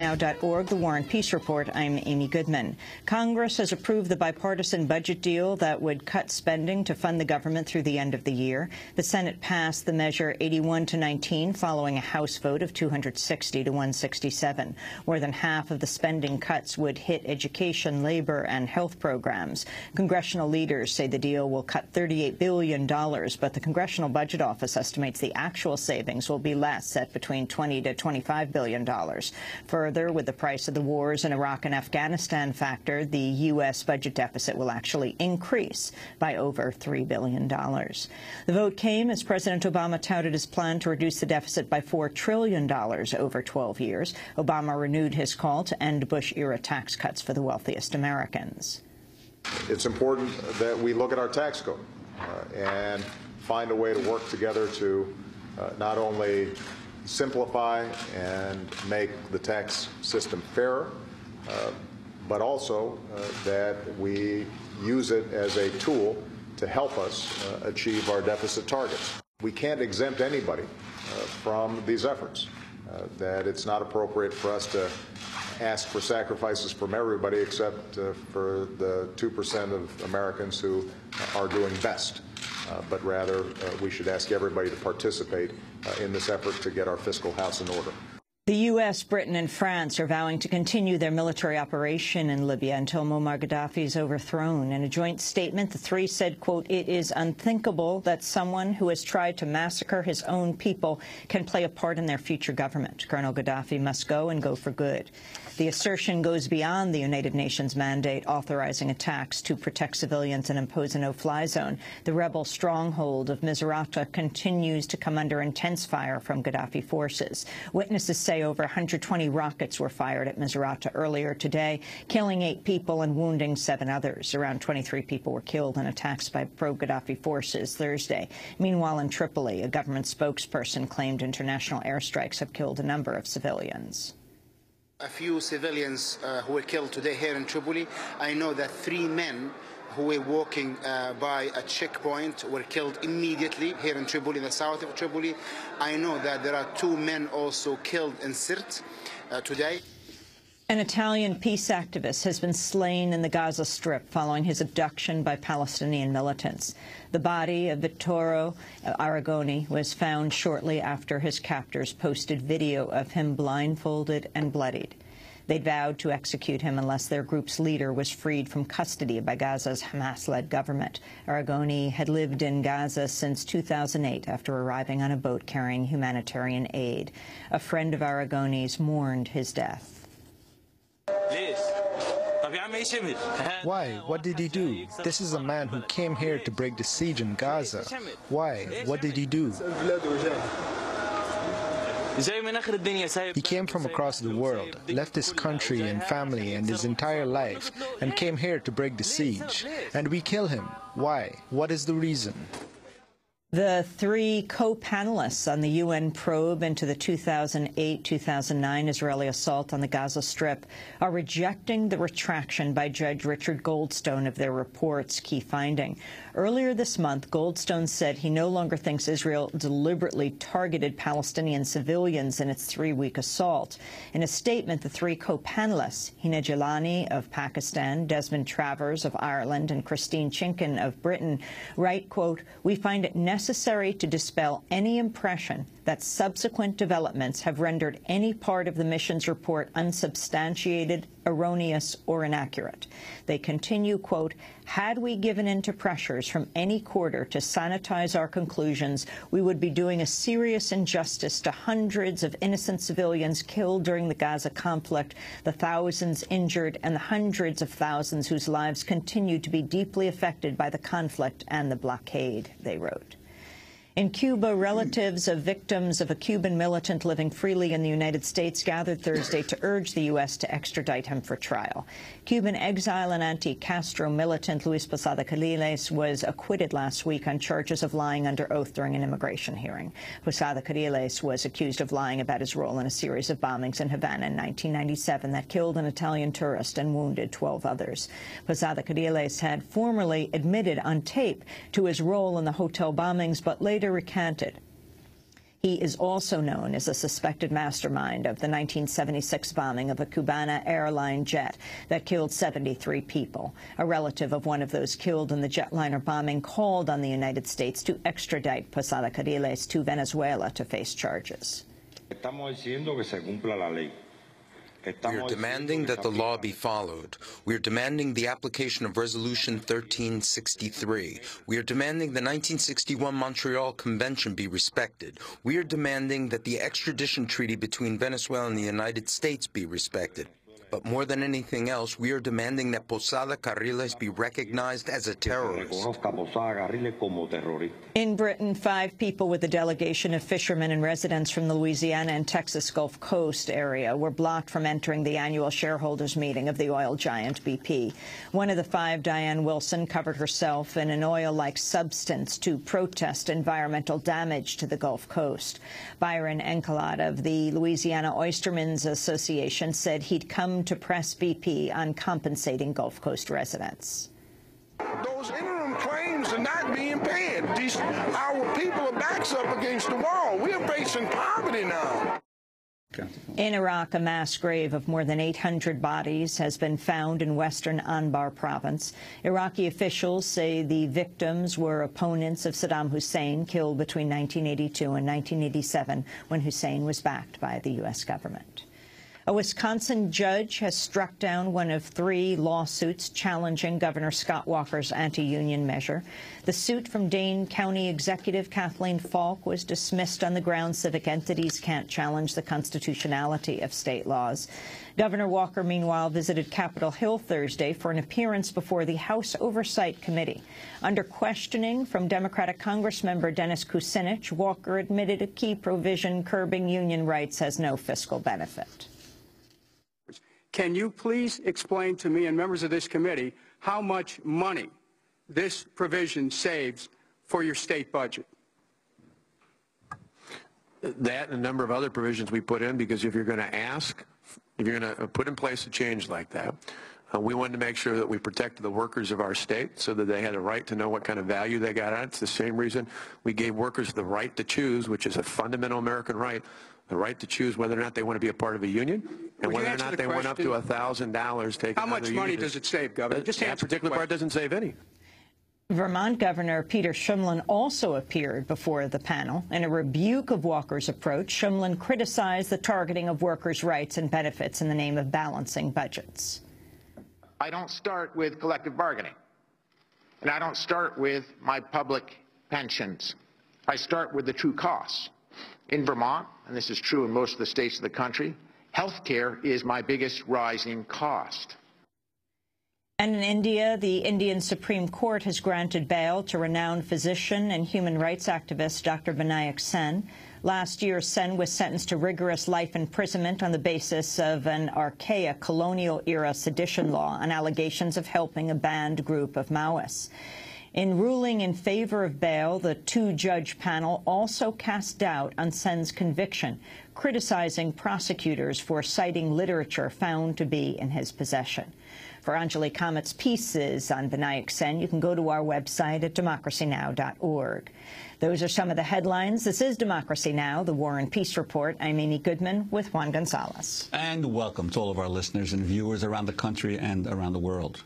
Now.org, The War and Peace Report. I'm Amy Goodman. Congress has approved the bipartisan budget deal that would cut spending to fund the government through the end of the year. The Senate passed the measure 81-19 following a House vote of 260 to 167. More than half of the spending cuts would hit education, labor, and health programs. Congressional leaders say the deal will cut $38 billion, but the Congressional Budget Office estimates the actual savings will be less, at between $20 to $25 billion. Further, with the price of the wars in Iraq and Afghanistan factored, the U.S. budget deficit will actually increase by over $3 billion. The vote came as President Obama touted his plan to reduce the deficit by $4 trillion over 12 years. Obama renewed his call to end Bush-era tax cuts for the wealthiest Americans. It's important that we look at our tax code and find a way to work together to not only simplify and make the tax system fairer, but also that we use it as a tool to help us achieve our deficit targets. We can't exempt anybody from these efforts, that it's not appropriate for us to ask for sacrifices from everybody except for the 2% of Americans who are doing best. But rather, we should ask everybody to participate in this effort to get our fiscal house in order. The U.S., Britain and France are vowing to continue their military operation in Libya until Muammar Gaddafi is overthrown. In a joint statement, the three said, quote, "It is unthinkable that someone who has tried to massacre his own people can play a part in their future government. Colonel Gaddafi must go and go for good." The assertion goes beyond the United Nations mandate authorizing attacks to protect civilians and impose a no-fly zone. The rebel stronghold of Misrata continues to come under intense fire from Gaddafi forces. Witnesses say over 120 rockets were fired at Misrata earlier today, killing 8 people and wounding 7 others. Around 23 people were killed in attacks by pro-Gaddafi forces Thursday. Meanwhile, in Tripoli, a government spokesperson claimed international airstrikes have killed a number of civilians. A few civilians who were killed today here in Tripoli. I know that 3 men who were walking by a checkpoint were killed immediately here in Tripoli, in the south of Tripoli. I know that there are 2 men also killed in Sirte today. An Italian peace activist has been slain in the Gaza Strip following his abduction by Palestinian militants. The body of Vittorio Arrigoni was found shortly after his captors posted video of him blindfolded and bloodied. They'd vowed to execute him unless their group's leader was freed from custody by Gaza's Hamas-led government. Arrigoni had lived in Gaza since 2008 after arriving on a boat carrying humanitarian aid. A friend of Arrigoni's mourned his death. Why? What did he do? This is a man who came here to break the siege in Gaza. Why? What did he do? He came from across the world, left his country and family and his entire life, and came here to break the siege. And we kill him. Why? What is the reason? The 3 co-panelists on the UN probe into the 2008-2009 Israeli assault on the Gaza Strip are rejecting the retraction by Judge Richard Goldstone of their report's key finding. Earlier this month, Goldstone said he no longer thinks Israel deliberately targeted Palestinian civilians in its 3-week assault. In a statement, the 3 co-panelists, Hina Jalani of Pakistan, Desmond Travers of Ireland, and Christine Chinkin of Britain, write, quote, "We find it necessary to dispel any impression that subsequent developments have rendered any part of the mission's report unsubstantiated, erroneous, or inaccurate." They continue, quote, "Had we given in to pressures from any quarter to sanitize our conclusions, we would be doing a serious injustice to hundreds of innocent civilians killed during the Gaza conflict, the thousands injured, and the hundreds of thousands whose lives continue to be deeply affected by the conflict and the blockade," they wrote. In Cuba, relatives of victims of a Cuban militant living freely in the United States gathered Thursday to urge the U.S. to extradite him for trial. Cuban exile and anti-Castro militant Luis Posada Carriles was acquitted last week on charges of lying under oath during an immigration hearing. Posada Carriles was accused of lying about his role in a series of bombings in Havana in 1997 that killed an Italian tourist and wounded 12 others. Posada Carriles had formerly admitted on tape to his role in the hotel bombings, but later recanted. He is also known as a suspected mastermind of the 1976 bombing of a Cubana airline jet that killed 73 people. A relative of one of those killed in the jetliner bombing called on the United States to extradite Posada Carriles to Venezuela to face charges. We are demanding that the law be followed. We are demanding the application of Resolution 1363. We are demanding the 1961 Montreal Convention be respected. We are demanding that the extradition treaty between Venezuela and the United States be respected. But more than anything else, we are demanding that Posada Carriles be recognized as a terrorist. In Britain, 5 people with a delegation of fishermen and residents from the Louisiana and Texas Gulf Coast area were blocked from entering the annual shareholders meeting of the oil giant BP. One of the 5, Diane Wilson, covered herself in an oil-like substance to protest environmental damage to the Gulf Coast. Byron Enkelot of the Louisiana Oystermen's Association said he'd come to press BP on compensating Gulf Coast residents. Those interim claims are not being paid. Our people are backs up against the wall. We're facing poverty now. In Iraq, a mass grave of more than 800 bodies has been found in western Anbar province. Iraqi officials say the victims were opponents of Saddam Hussein, killed between 1982 and 1987, when Hussein was backed by the U.S. government. A Wisconsin judge has struck down one of 3 lawsuits challenging Governor Scott Walker's anti-union measure. The suit from Dane County Executive Kathleen Falk was dismissed on the grounds civic entities can't challenge the constitutionality of state laws. Governor Walker, meanwhile, visited Capitol Hill Thursday for an appearance before the House Oversight Committee. Under questioning from Democratic Congressmember Dennis Kucinich, Walker admitted a key provision curbing union rights has no fiscal benefit. Can you please explain to me and members of this committee how much money this provision saves for your state budget? That and a number of other provisions we put in, because if you're going to put in place a change like that, we wanted to make sure that we protected the workers of our state so that they had a right to know what kind of value they got out of it. It's the same reason we gave workers the right to choose, which is a fundamental American right, the right to choose whether or not they want to be a part of a union and whether or not they want up to $1,000 taken. How much money does it save, Governor? Just that particular part doesn't save any. Vermont Governor Peter Shumlin also appeared before the panel. In a rebuke of Walker's approach, Shumlin criticized the targeting of workers' rights and benefits in the name of balancing budgets. I don't start with collective bargaining, and I don't start with my public pensions. I start with the true costs. In Vermont, and this is true in most of the states of the country, health care is my biggest rising cost. And in India, the Indian Supreme Court has granted bail to renowned physician and human rights activist Dr. Vinayak Sen. Last year, Sen was sentenced to rigorous life imprisonment on the basis of an archaic colonial-era sedition law on allegations of helping a banned group of Maoists. In ruling in favor of bail, the 2-judge panel also cast doubt on Sen's conviction, criticizing prosecutors for citing literature found to be in his possession. For Anjali Kamat's pieces on Vinayak Sen, you can go to our website at democracynow.org. Those are some of the headlines. This is Democracy Now!, the War and Peace Report. I'm Amy Goodman with Juan Gonzalez. And welcome to all of our listeners and viewers around the country and around the world.